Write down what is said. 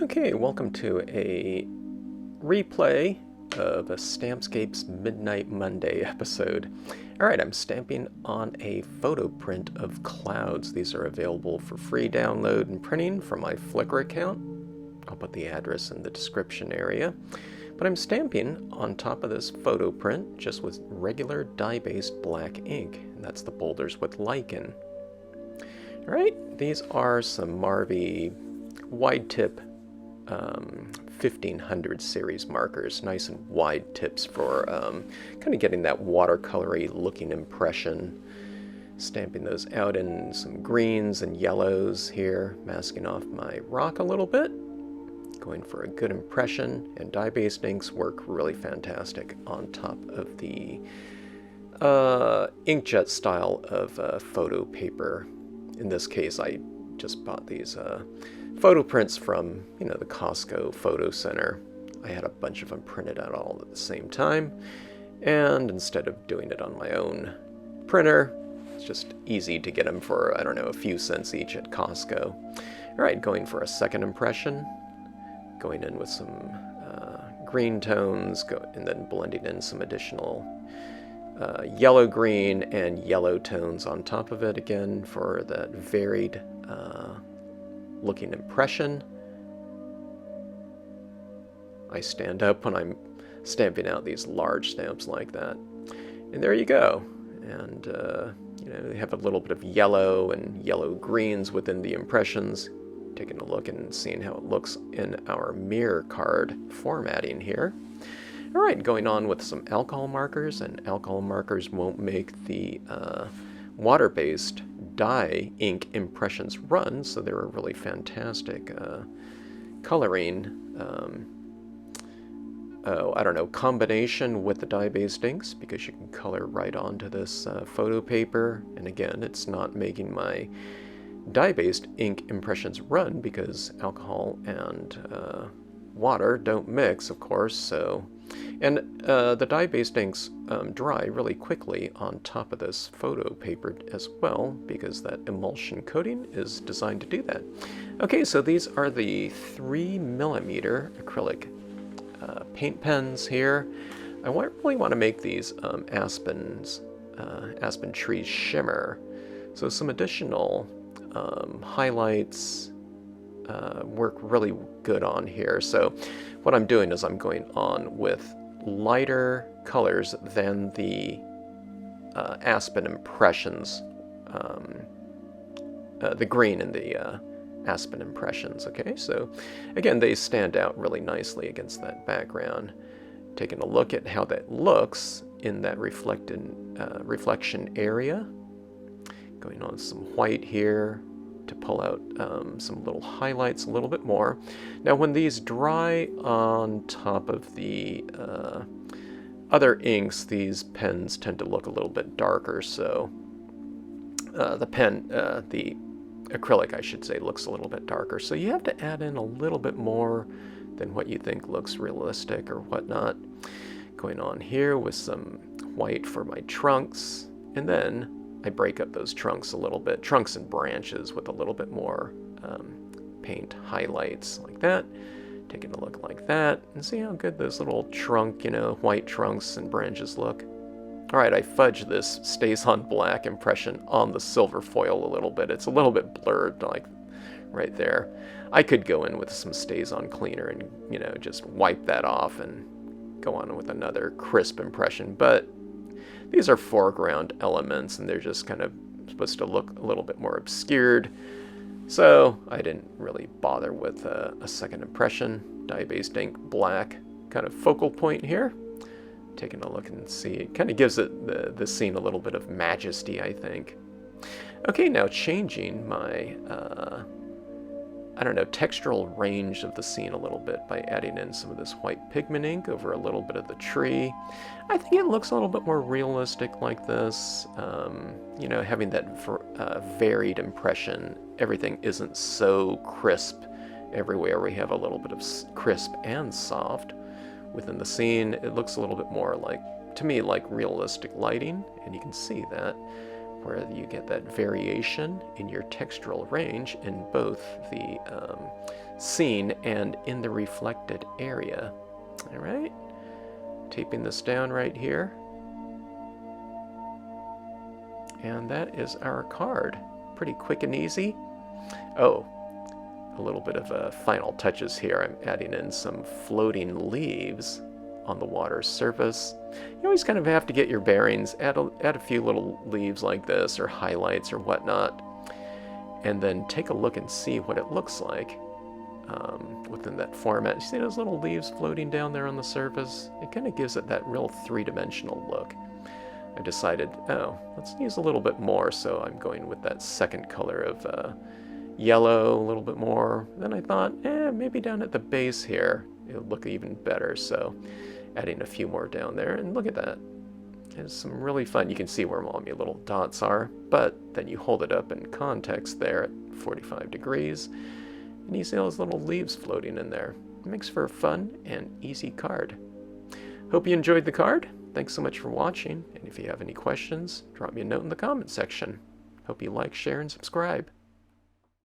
Okay, welcome to a replay of a Stampscapes Midnight Monday episode. Alright, I'm stamping on a photo print of clouds. These are available for free download and printing from my Flickr account. I'll put the address in the description area. But I'm stamping on top of this photo print just with regular dye-based black ink, and that's the Boulders with Lichen. Alright, these are some Marvy wide tip 1500 series markers, nice and wide tips for kind of getting that watercolory looking impression. Stamping those out in some greens and yellows here, masking off my rock a little bit. Going for a good impression, and dye-based inks work really fantastic on top of the inkjet style of photo paper. In this case, I just bought these photo prints from, the Costco Photo Center. I had a bunch of them printed out all at the same time, and instead of doing it on my own printer, it's just easy to get them for, I don't know, a few cents each at Costco. All right, going for a second impression, going in with some green tones, and then blending in some additional yellow-green and yellow tones on top of it again for that varied looking impression. I stand up when I'm stamping out these large stamps like that. And there you go. And they have a little bit of yellow and yellow greens within the impressions. Taking a look and seeing how it looks in our mirror card formatting here. All right, going on with some alcohol markers, and alcohol markers won't make the water-based dye ink impressions run, so they're a really fantastic coloring combination with the dye-based inks, because you can color right onto this photo paper. And again, it's not making my dye-based ink impressions run because alcohol and water don't mix, of course. So, and the dye-based inks dry really quickly on top of this photo paper as well, because that emulsion coating is designed to do that. Okay, so these are the 3mm acrylic paint pens here. I really want to make these aspen tree shimmer. So some additional highlights work really good on here. So what I'm doing is I'm going on with lighter colors than the aspen impressions, the green in the aspen impressions. Okay, so again, they stand out really nicely against that background. Taking a look at how that looks in that reflection area. Going on some white here to pull out some little highlights a little bit more. Now when these dry on top of the other inks, these pens tend to look a little bit darker, so the acrylic, I should say, looks a little bit darker. So you have to add in a little bit more than what you think looks realistic or whatnot. Going on here with some white for my trunks, and then I break up those trunks a little bit, trunks and branches, with a little bit more paint highlights like that. Taking a look like that, and see how good those little trunk, white trunks and branches look. All right, I fudged this StazOn black impression on the silver foil a little bit. It's a little bit blurred, like right there. I could go in with some StazOn cleaner and, just wipe that off and go on with another crisp impression, but these are foreground elements, and they're just kind of supposed to look a little bit more obscured. So I didn't really bother with a second impression. Dye-based ink black kind of focal point here. Taking a look and see, it kind of gives it the scene a little bit of majesty, I think. Okay, now changing my textural range of the scene a little bit by adding in some of this white pigment ink over a little bit of the tree. I think it looks a little bit more realistic like this. Having that varied impression. Everything isn't so crisp everywhere. We have a little bit of crisp and soft within the scene. It looks a little bit more to me, like realistic lighting, and you can see that where you get that variation in your textural range in both the scene and in the reflected area. All right, taping this down right here. And that is our card. Pretty quick and easy. Oh, a little bit of final touches here. I'm adding in some floating leaves on the water surface. You always kind of have to get your bearings, add a few little leaves like this, or highlights or whatnot, and then take a look and see what it looks like within that format. You see those little leaves floating down there on the surface? It kind of gives it that real three-dimensional look. I decided, oh, let's use a little bit more, so I'm going with that second color of yellow, a little bit more. Then I thought, maybe down at the base here, it'll look even better, so adding a few more down there, and look at that. It's some really fun. You can see where all my little dots are, but then you hold it up in context there at 45 degrees, and you see those little leaves floating in there. It makes for a fun and easy card. Hope you enjoyed the card. Thanks so much for watching, and if you have any questions, drop me a note in the comment section. Hope you like, share, and subscribe.